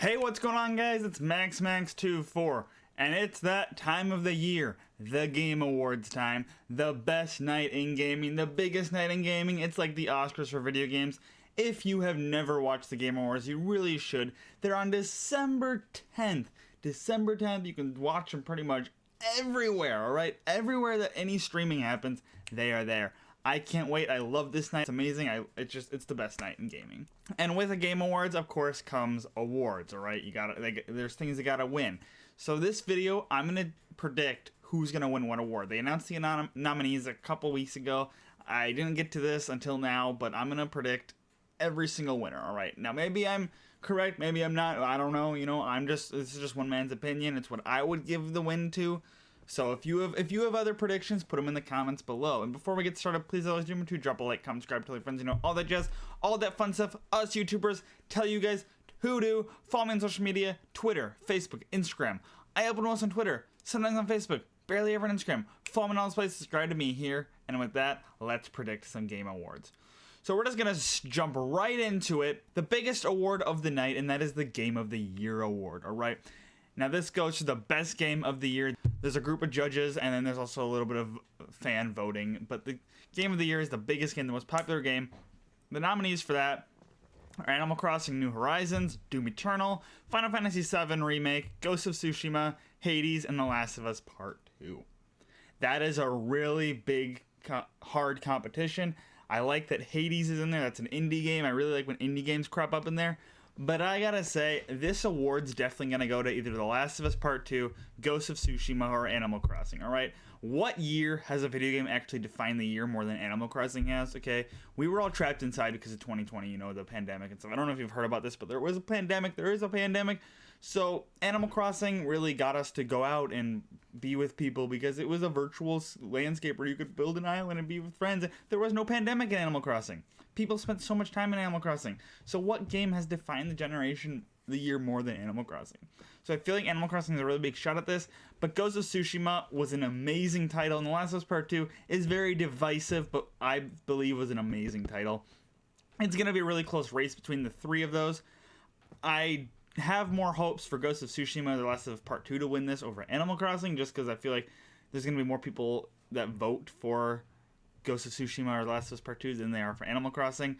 Hey, what's going on, guys? It's MaxMax24, and it's that time of the year, the Game Awards time, the best night in gaming, the biggest night in gaming. It's like the Oscars for video games. If you have never watched the Game Awards, you really should. They're on December 10th. December 10th, you can watch them pretty much everywhere, alright? Everywhere that any streaming happens, they are there. I can't wait. I love this night. It's amazing. It's the best night in gaming. And with the Game Awards, of course, comes awards, all right? There's things you gotta win. So this video, I'm gonna predict who's gonna win what award. They announced the nominees a couple weeks ago. I didn't get to this until now, but I'm gonna predict every single winner, all right? Now, maybe I'm correct, maybe I'm not. I don't know. This is just one man's opinion. It's what I would give the win to. So if you have other predictions, put them in the comments below. And before we get started, please always remember to drop a like, comment, subscribe, tell your friends, all that jazz, all that fun stuff. Us YouTubers tell you guys who do. Follow me on social media, Twitter, Facebook, Instagram. I upload most on Twitter, sometimes on Facebook, barely ever on Instagram. Follow me in all those places, subscribe to me here. And with that, let's predict some Game Awards. So we're just going to jump right into it. The biggest award of the night, and that is the Game of the Year award, all right? Now this goes to the best game of the year. There's a group of judges, and then there's also a little bit of fan voting. But the Game of the Year is the biggest game, the most popular game. The nominees for that are Animal Crossing New Horizons, Doom Eternal, Final Fantasy VII Remake, Ghost of Tsushima, Hades, and The Last of Us Part 2. That is a really big, hard competition. I like that Hades is in there. That's an indie game. I really like when indie games crop up in there. But I gotta say, this award's definitely gonna go to either The Last of Us Part 2, Ghost of Tsushima, or Animal Crossing, alright? What year has a video game actually defined the year more than Animal Crossing has, okay? We were all trapped inside because of 2020, the pandemic and stuff. I don't know if you've heard about this, but there is a pandemic. So Animal Crossing really got us to go out and be with people because it was a virtual landscape where you could build an island and be with friends. There was no pandemic in Animal Crossing. People spent so much time in Animal Crossing. So what game has defined the year more than Animal Crossing? So I feel like Animal Crossing is a really big shot at this, but Ghost of Tsushima was an amazing title, and The Last of Us Part 2 is very divisive, but I believe was an amazing title. It's going to be a really close race between the three of those. I have more hopes for Ghost of Tsushima or The Last of Us Part 2 to win this over Animal Crossing, just because I feel like there's going to be more people that vote for Ghost of Tsushima or The Last of Us Part 2 than they are for Animal Crossing.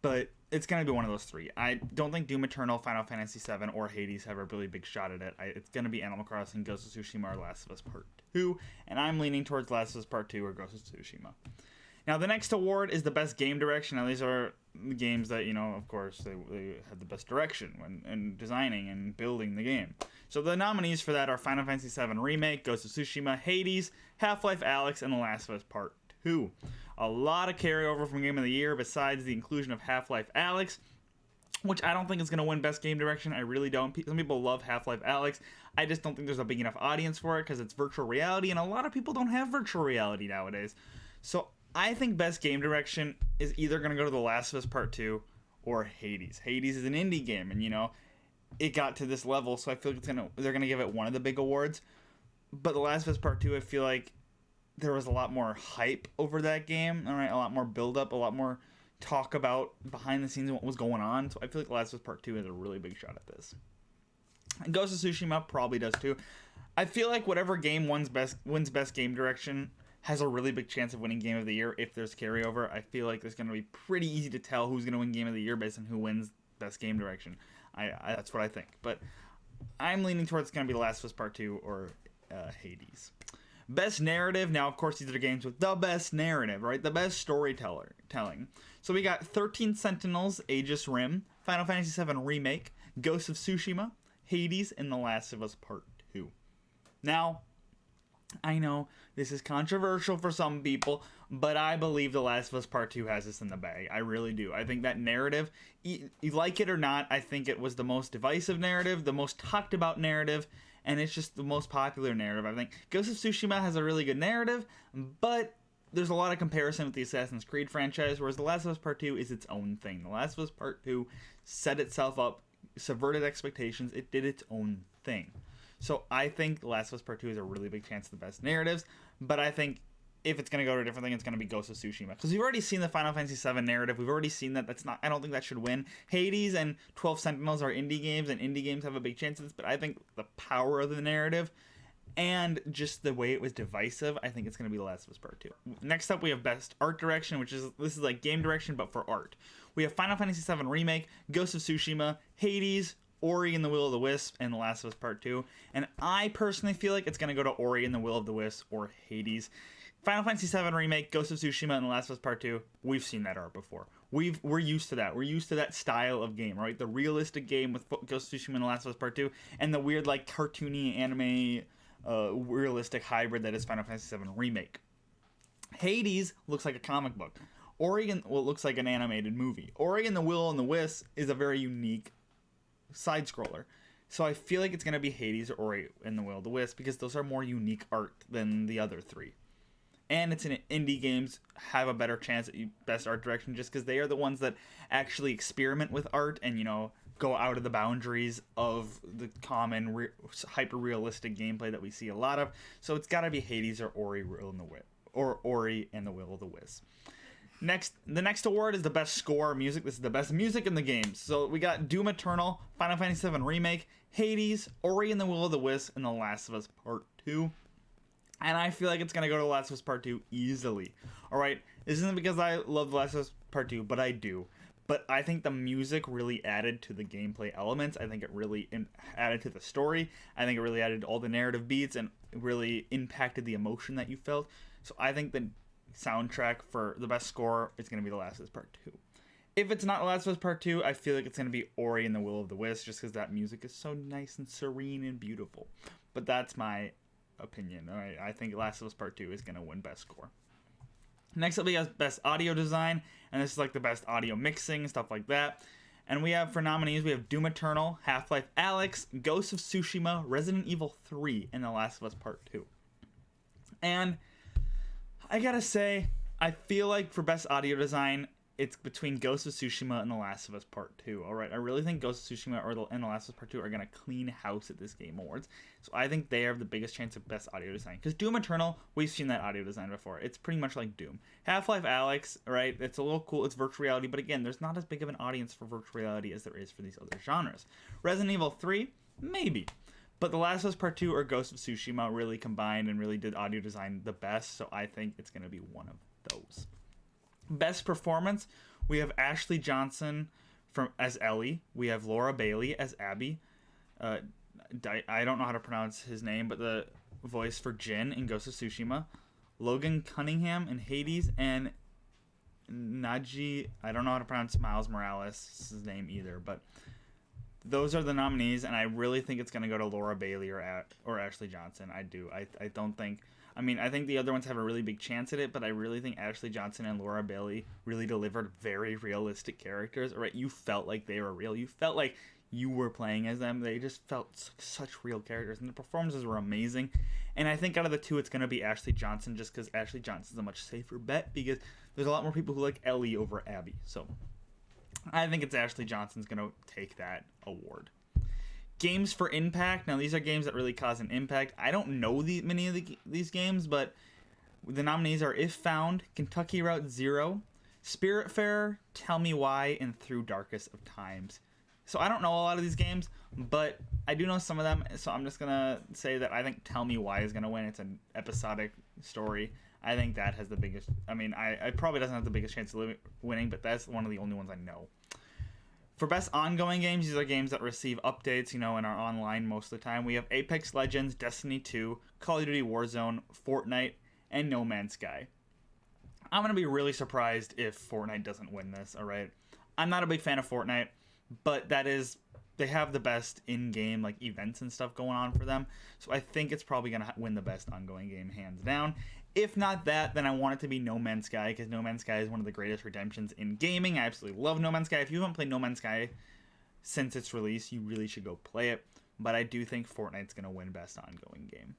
But it's going to be one of those three. I don't think Doom Eternal, Final Fantasy VII, or Hades have a really big shot at it. It's going to be Animal Crossing, Ghost of Tsushima, or Last of Us Part 2. And I'm leaning towards Last of Us Part 2 or Ghost of Tsushima. Now, the next award is the Best Game Direction. Now, these are the games that, of course, they had the best direction when designing and building the game. So the nominees for that are Final Fantasy VII Remake, Ghost of Tsushima, Hades, Half-Life Alyx, and The Last of Us Part 2. A lot of carryover from Game of the Year besides the inclusion of Half-Life Alyx, which I don't think is going to win Best Game Direction. I really don't. Some people love Half-Life Alyx. I just don't think there's a big enough audience for it because it's virtual reality, and a lot of people don't have virtual reality nowadays. So I think Best Game Direction is either going to go to The Last of Us Part 2 or Hades. Hades is an indie game, and it got to this level, so I feel like they're going to give it one of the big awards. But The Last of Us Part 2, I feel like there was a lot more hype over that game, all right, a lot more build-up, a lot more talk about behind the scenes and what was going on. So I feel like The Last of Us Part 2 is a really big shot at this. And Ghost of Tsushima probably does too. I feel like whatever game wins Best Game Direction has a really big chance of winning Game of the Year if there's carryover. I feel like it's going to be pretty easy to tell who's going to win Game of the Year based on who wins Best Game Direction. That's what I think. But I'm leaning towards it's going to be The Last of Us Part 2 or Hades. Best Narrative. Now, of course, these are games with the best narrative, right? The best storytelling. So we got 13 Sentinels, Aegis Rim, Final Fantasy VII Remake, Ghost of Tsushima, Hades, and The Last of Us Part 2. Now, I know this is controversial for some people, but I believe The Last of Us Part 2 has this in the bag. I really do. I think that narrative, you like it or not, I think it was the most divisive narrative, the most talked about narrative, and it's just the most popular narrative. I think Ghost of Tsushima has a really good narrative, but there's a lot of comparison with the Assassin's Creed franchise, whereas The Last of Us Part 2 is its own thing. The Last of Us Part 2 set itself up, subverted expectations, it did its own thing. So I think The Last of Us Part 2 is a really big chance of the best narratives, but I think if it's going to go to a different thing, it's going to be Ghost of Tsushima. Because we've already seen the Final Fantasy VII narrative. We've already seen that. I don't think that should win. Hades and 12 Sentinels are indie games, and indie games have a big chance of this. But I think the power of the narrative and just the way it was divisive, I think it's going to be The Last of Us Part 2. Next up, we have Best Art Direction, this is like game direction, but for art. We have Final Fantasy VII Remake, Ghost of Tsushima, Hades, Ori and the Will of the Wisp, and The Last of Us Part 2. And I personally feel like it's going to go to Ori and the Will of the Wisp or Hades. Final Fantasy VII Remake, Ghost of Tsushima, and The Last of Us Part 2, we've seen that art before. We're used to that. We're used to that style of game, right? The realistic game with Ghost of Tsushima and The Last of Us Part 2, and the weird, like, cartoony anime, realistic hybrid that is Final Fantasy VII Remake. Hades looks like a comic book. Ori, looks like an animated movie. Ori and the Will and the Wisp is a very unique side-scroller. So I feel like it's going to be Hades or Ori and the Will of the Wisp because those are more unique art than the other three. And it's in indie games have a better chance at Best Art Direction just because they are the ones that actually experiment with art and, go out of the boundaries of the common hyper-realistic gameplay that we see a lot of. So it's got to be Hades or Ori and the Will of the Wisp. The next award is the Best Score Music. This is the best music in the game. So we got Doom Eternal, Final Fantasy VII Remake, Hades, Ori and the Will of the Wisp, and The Last of Us Part 2. And I feel like it's going to go to The Last of Us Part 2 easily. Alright, this isn't because I love The Last of Us Part 2, but I do. But I think the music really added to the gameplay elements. I think it really added to the story. I think it really added to all the narrative beats and really impacted the emotion that you felt. So I think the soundtrack for the best score is going to be The Last of Us Part 2. If it's not The Last of Us Part 2, I feel like it's going to be Ori and the Will of the Wisp just because that music is so nice and serene and beautiful. But that's my opinion. All right, I think Last of Us Part 2 is going to win Best Score. Next up, we have Best Audio Design, and this is like the best audio mixing, stuff like that. And we have, for nominees, we have Doom Eternal, Half-Life Alyx, Ghost of Tsushima, Resident Evil 3, and The Last of Us Part 2. And I gotta say, I feel like for Best Audio Design, it's between Ghost of Tsushima and The Last of Us Part 2. Alright, I really think Ghost of Tsushima and The Last of Us Part 2 are going to clean house at this Game Awards. So I think they have the biggest chance of Best Audio Design. Because Doom Eternal, we've seen that audio design before. It's pretty much like Doom. Half-Life Alyx, right, it's a little cool, it's virtual reality, but again, there's not as big of an audience for virtual reality as there is for these other genres. Resident Evil 3, maybe. But The Last of Us Part 2 or Ghost of Tsushima really combined and really did audio design the best, so I think it's going to be one of those. Best Performance, we have Ashley Johnson as Ellie. We have Laura Bailey as Abby. I don't know how to pronounce his name, but the voice for Jin in Ghost of Tsushima. Logan Cunningham in Hades, and Naji, I don't know how to pronounce Miles Morales' name either, but those are the nominees, and I really think it's going to go to Laura Bailey or Ashley Johnson. I do. I don't think... I think the other ones have a really big chance at it, but I really think Ashley Johnson and Laura Bailey really delivered very realistic characters. Right? You felt like they were real. You felt like you were playing as them. They just felt such real characters, and the performances were amazing. And I think out of the two, it's going to be Ashley Johnson, just because Ashley Johnson's a much safer bet, because there's a lot more people who like Ellie over Abby. So I think it's Ashley Johnson's going to take that award. Games for Impact. Now, these are games that really cause an impact. I don't know many of these games, but the nominees are If Found, Kentucky Route Zero, Spiritfarer, Tell Me Why, and Through Darkest of Times. So I don't know a lot of these games, but I do know some of them, so I'm just going to say that I think Tell Me Why is going to win. It's an episodic story. I think that has the biggest... I probably doesn't have the biggest chance of winning, but that's one of the only ones I know. For Best Ongoing Games, these are games that receive updates, and are online most of the time. We have Apex Legends, Destiny 2, Call of Duty Warzone, Fortnite, and No Man's Sky. I'm going to be really surprised if Fortnite doesn't win this, alright? I'm not a big fan of Fortnite, but they have the best in-game events and stuff going on for them, so I think it's probably going to win the Best Ongoing Game, hands down. If not that, then I want it to be No Man's Sky, because No Man's Sky is one of the greatest redemptions in gaming. I absolutely love No Man's Sky. If you haven't played No Man's Sky since its release, you really should go play it. But I do think Fortnite's going to win Best Ongoing Game.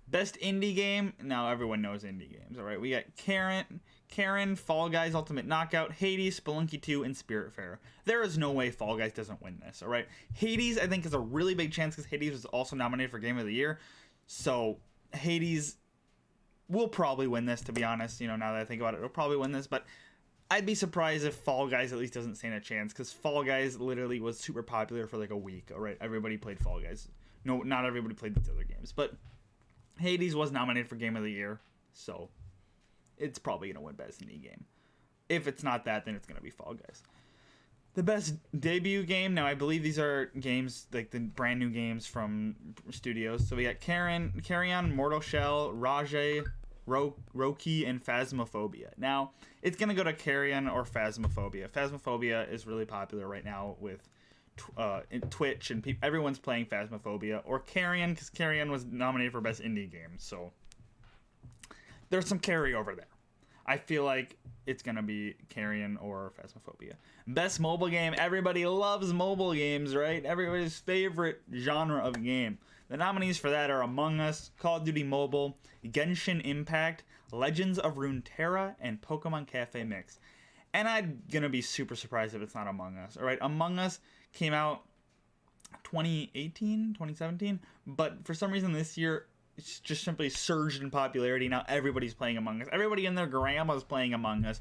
Best Indie Game. Now, everyone knows indie games, all right? We got Karen, Fall Guys Ultimate Knockout, Hades, Spelunky 2, and Spiritfarer. There is no way Fall Guys doesn't win this, all right? Hades, I think, is a really big chance because Hades was also nominated for Game of the Year. So, Hades... will probably win this, to be honest. You know, now that I think about it, it'll probably win this, but I'd be surprised if Fall Guys at least doesn't stand a chance, because Fall Guys literally was super popular for like a week. All right, everybody played Fall Guys. No, not everybody played these other games, but Hades was nominated for Game of the Year, so it's probably gonna win Best Indie Game. If it's not that, then it's gonna be Fall Guys. The best debut game. Now, I believe these are games, like the brand new games from studios. So we got Carrion, Mortal Shell, Rajay, Roki, and Phasmophobia. Now, it's going to go to Carrion or Phasmophobia. Phasmophobia is really popular right now with Twitch, and everyone's playing Phasmophobia. Or Carrion, because Carrion was nominated for Best Indie Game. So there's some carryover there. I feel like it's going to be Carrion or Phasmophobia. Best mobile game. Everybody loves mobile games, right? Everybody's favorite genre of game. The nominees for that are Among Us, Call of Duty Mobile, Genshin Impact, Legends of Runeterra, and Pokemon Cafe Mix. And I'm going to be super surprised if it's not Among Us. All right, Among Us came out 2018, 2017, but for some reason this year it's just simply surged in popularity. Now everybody's playing Among Us. Everybody and their grandma's playing Among Us.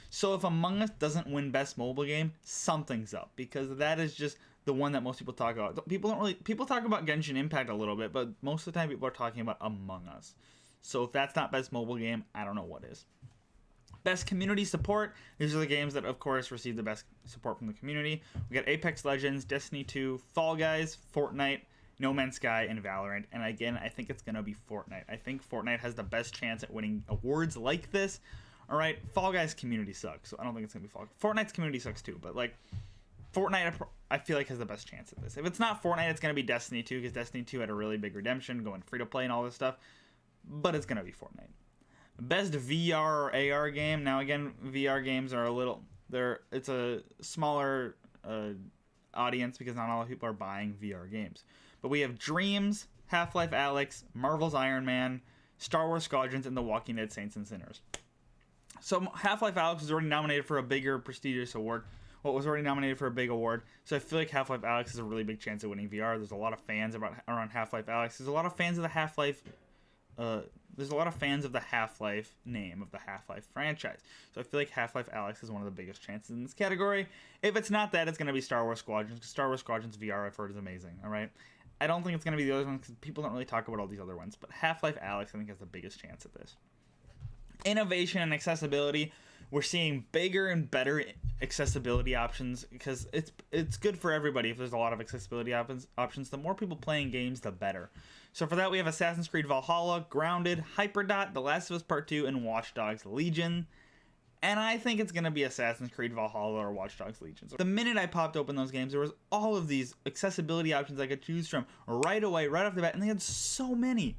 So if Among Us doesn't win Best Mobile Game, something's up, because that is just the one that most people talk about. People talk about Genshin Impact a little bit, but most of the time people are talking about Among Us. So if that's not Best Mobile Game, I don't know what is. Best Community Support. These are the games that, of course, receive the best support from the community. We got Apex Legends, Destiny 2, Fall Guys, Fortnite, No Man's Sky, and Valorant. And again, I think it's going to be Fortnite. I think Fortnite has the best chance at winning awards like this. All right, Fall Guys community sucks, so I don't think it's going to be Fall Guys. Fortnite's community sucks too, but like Fortnite, I feel like has the best chance at this. If it's not Fortnite, it's going to be Destiny 2, because Destiny 2 had a really big redemption, going free to play and all this stuff. But it's going to be Fortnite. Best VR or AR game. Now again, VR games are it's a smaller audience, because not a lot of people are buying VR games. But we have Dreams, Half-Life Alyx, Marvel's Iron Man, Star Wars Squadrons, and The Walking Dead Saints and Sinners. So Half-Life Alyx was already nominated for a bigger prestigious award. Well, it was already nominated for a big award. So I feel like Half-Life Alyx has a really big chance of winning VR. There's a lot of fans around Half-Life Alyx. There's a lot of fans of the Half-Life. There's a lot of fans of the Half-Life name, of the Half-Life franchise. So I feel like Half-Life Alyx is one of the biggest chances in this category. If it's not that, it's going to be Star Wars Squadrons, because Star Wars Squadrons VR I've heard is amazing. All right. I don't think it's going to be the other ones, because people don't really talk about all these other ones. But Half-Life Alyx, I think, has the biggest chance at this. Innovation and accessibility. We're seeing bigger and better accessibility options, because it's good for everybody. If there's a lot of accessibility options, the more people playing games, the better. So for that, we have Assassin's Creed Valhalla, Grounded, Hyperdot, The Last of Us Part 2, and Watch Dogs Legion. And I think it's going to be Assassin's Creed Valhalla or Watch Dogs Legion. So the minute I popped open those games, there was all of these accessibility options I could choose from right away, right off the bat, and they had so many.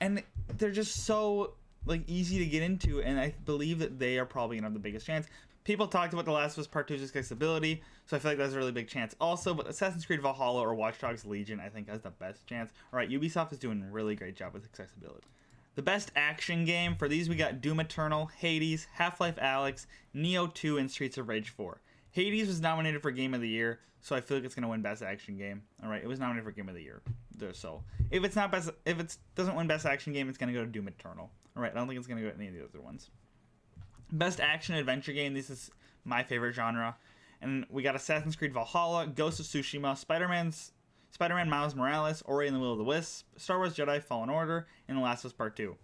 And they're just so easy to get into, and I believe that they are probably going to have the biggest chance. People talked about The Last of Us Part 2's accessibility, so I feel like that's a really big chance also, but Assassin's Creed Valhalla or Watch Dogs Legion, I think, has the best chance. Alright, Ubisoft is doing a really great job with accessibility. The best action game, for these we got Doom Eternal, Hades, Half-Life Alyx, Neo 2, and Streets of Rage 4. Hades was nominated for Game of the Year, so I feel like it's going to win Best Action Game. Alright, it was nominated for Game of the Year. So, if it doesn't win Best Action Game, it's going to go to Doom Eternal. Alright, I don't think it's going to go to any of the other ones. Best Action Adventure Game, this is my favorite genre. And we got Assassin's Creed Valhalla, Ghost of Tsushima, Spider-Man Miles Morales, Ori and the Will of the Wisp, Star Wars Jedi Fallen Order, and The Last of Us Part 2.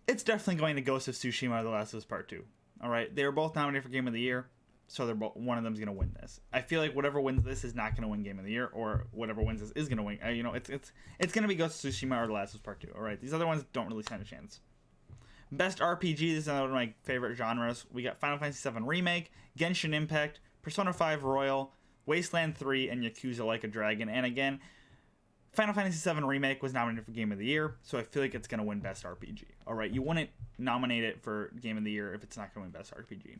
It's definitely going to Ghost of Tsushima or The Last of Us Part 2. Alright, they were both nominated for Game of the Year, so one of them's going to win this. I feel like whatever wins this is not going to win Game of the Year, or whatever wins this is going to win. It's going to be Ghost of Tsushima or The Last of Us Part 2. Alright, these other ones don't really stand a chance. Best RPG, this is another one of my favorite genres. We got Final Fantasy VII Remake, Genshin Impact, Persona 5 Royal, Wasteland 3, and Yakuza Like a Dragon. And again, Final Fantasy VII Remake was nominated for Game of the Year, so I feel like it's going to win Best RPG. Alright, you wouldn't nominate it for Game of the Year if it's not going to win Best RPG.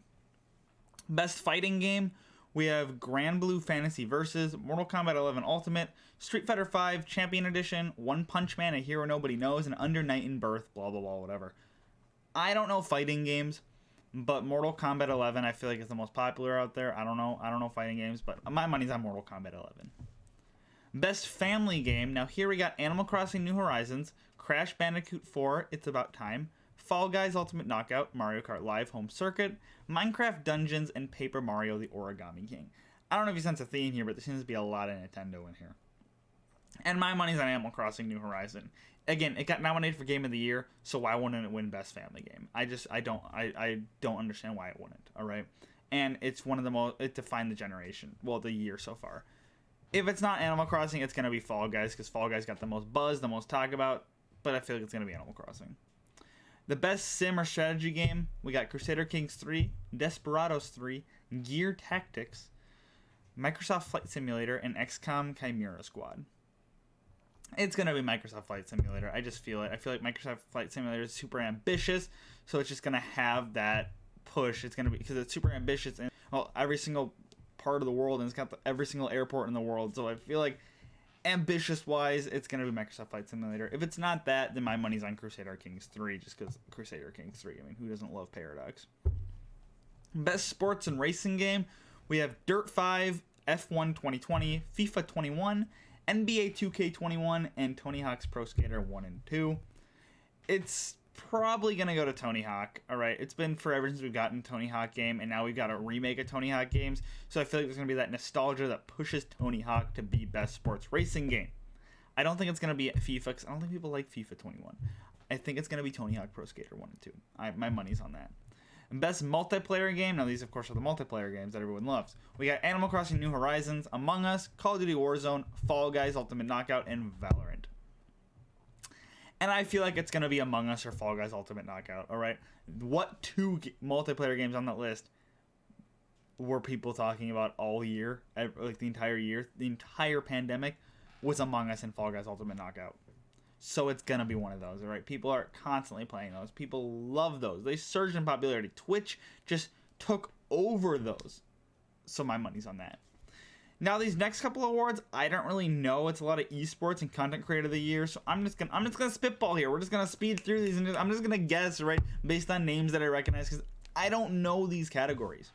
Best Fighting Game, we have Grand Blue Fantasy Versus, Mortal Kombat 11 Ultimate, Street Fighter V Champion Edition, One Punch Man, A Hero Nobody Knows, and Under Night in Birth, blah blah blah, whatever. I don't know fighting games, but Mortal Kombat 11 I feel like is the most popular out there. I don't know fighting games, but my money's on Mortal Kombat 11. Best Family Game, now here we got Animal Crossing New Horizons, Crash Bandicoot 4, It's About Time, Fall Guys Ultimate Knockout, Mario Kart Live Home Circuit, Minecraft Dungeons, and Paper Mario The Origami King. I don't know if you sense a theme here, but there seems to be a lot of Nintendo in here. And my money's on Animal Crossing New Horizon. Again, it got nominated for Game of the Year, so why wouldn't it win Best Family Game? I don't understand why it wouldn't, alright? And it's one of the most, it defined the generation, well, the year so far. If it's not Animal Crossing, it's going to be Fall Guys, because Fall Guys got the most buzz, the most talk about, but I feel like it's going to be Animal Crossing. The best sim or strategy game, we got Crusader Kings 3, Desperados 3, Gear Tactics, Microsoft Flight Simulator, and XCOM Chimera Squad. It's going to be Microsoft Flight Simulator. I just feel it. I feel like Microsoft Flight Simulator is super ambitious, so it's just going to have that push. It's going to be, because it's super ambitious, and well, every single part of the world, and it's got every single airport in the world, so I feel like ambitious-wise, it's going to be Microsoft Flight Simulator. If it's not that, then my money's on Crusader Kings 3, just because Crusader Kings 3. I mean, who doesn't love Paradox? Best sports and racing game, we have Dirt 5, F1 2020, FIFA 21, NBA 2K21, and Tony Hawk's Pro Skater 1 and 2. It's probably going to go to Tony Hawk, alright? It's been forever since we've gotten a Tony Hawk game, and now we've got a remake of Tony Hawk games, so I feel like there's going to be that nostalgia that pushes Tony Hawk to be best sports racing game. I don't think it's going to be FIFA, because I don't think people like FIFA 21. I think it's going to be Tony Hawk Pro Skater 1 and 2. My money's on that. And best multiplayer game, now these of course are the multiplayer games that everyone loves. We got Animal Crossing New Horizons, Among Us, Call of Duty Warzone, Fall Guys Ultimate Knockout, and Valorant. And I feel like it's going to be Among Us or Fall Guys Ultimate Knockout, alright? What two multiplayer games on that list were people talking about all year, like the entire year, the entire pandemic, was Among Us and Fall Guys Ultimate Knockout. So it's going to be one of those, alright? People are constantly playing those. People love those. They surged in popularity. Twitch just took over those. So my money's on that. Now these next couple of awards, I don't really know. It's a lot of esports and content creator of the year, so I'm just gonna spitball here. We're just gonna speed through these, and I'm just gonna guess, right, based on names that I recognize, because I don't know these categories.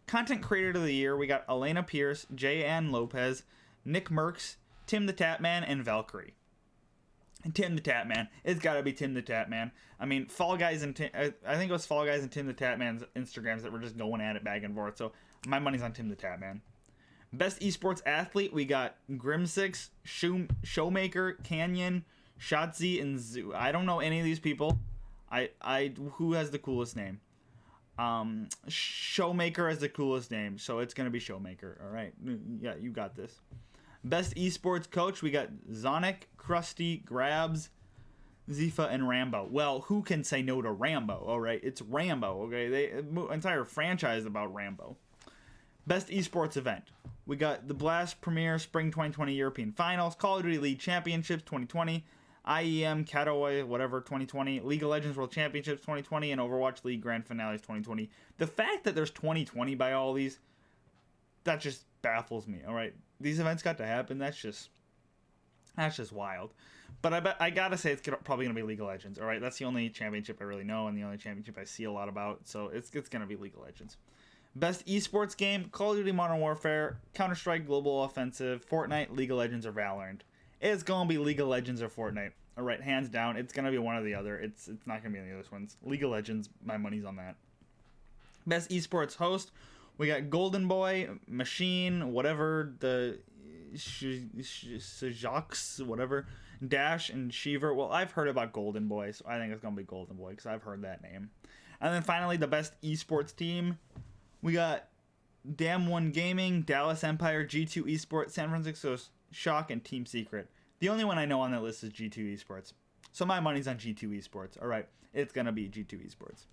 Content creator of the year, we got Elena Pierce, J.Ann Lopez, Nick Merckx, Tim the Tatman, and Valkyrie. And Tim the Tatman, it's gotta be Tim the Tatman. I mean, Fall Guys and I think it was Fall Guys and Tim the Tatman's Instagrams that were just going at it back and forth. So my money's on Tim the Tatman. Best esports athlete, we got Grim6, Showmaker, Canyon, Shotzi, and Zoo. I don't know any of these people. Who has the coolest name? Showmaker has the coolest name, so it's gonna be Showmaker. All right, yeah, you got this. Best esports coach, we got Zonic, Krusty, Grabs, Zifa, and Rambo. Well, who can say no to Rambo? All right, it's Rambo. Okay, the entire franchise about Rambo. Best esports event, we got the Blast Premier Spring 2020 European Finals, Call of Duty League Championships 2020, IEM Katowice whatever 2020, League of Legends World Championships 2020, and Overwatch League Grand Finales 2020. The fact that there's 2020 by all these, that just baffles me. All right, these events got to happen. That's just wild. But I gotta say it's probably gonna be League of Legends. All right, that's the only championship I really know and the only championship I see a lot about. So it's gonna be League of Legends. Best esports game, Call of Duty Modern Warfare, Counter-Strike Global Offensive, Fortnite, League of Legends, or Valorant. It's gonna be League of Legends or Fortnite. All right, hands down, it's gonna be one or the other. It's not gonna be any of those ones. League of Legends, my money's on that. Best esports host, we got Golden Boy, Machine, whatever, the Sejox, whatever, Dash, and Sheaver. Well, I've heard about Golden Boy, so I think it's gonna be Golden Boy because I've heard that name. And then finally, the best esports team, we got Damn One Gaming, Dallas Empire, G2 Esports, San Francisco Shock, and Team Secret. The only one I know on that list is G2 Esports. So my money's on G2 Esports. All right, it's gonna be G2 Esports.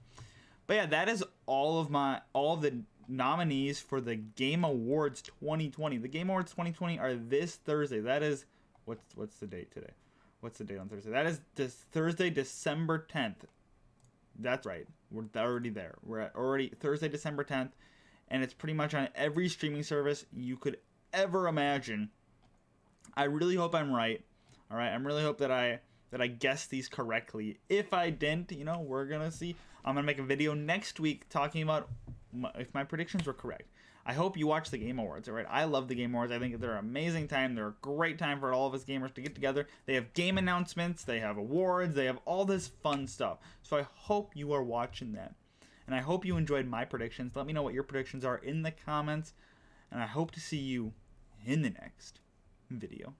But yeah, that is all of the nominees for the Game Awards 2020. The Game Awards 2020 are this Thursday. That is what's the date today? What's the date on Thursday? That is this Thursday, December 10th. That's right. We're already there. We're at already Thursday, December 10th, and it's pretty much on every streaming service you could ever imagine. I really hope I'm right. All right, I really hope that I guessed these correctly. If I didn't, we're gonna see. I'm gonna make a video next week talking about if my predictions were correct. I hope you watch the Game Awards, all right? I love the Game Awards. I think they're an amazing time. They're a great time for all of us gamers to get together. They have game announcements, they have awards, they have all this fun stuff. So I hope you are watching that. And I hope you enjoyed my predictions. Let me know what your predictions are in the comments. And I hope to see you in the next video.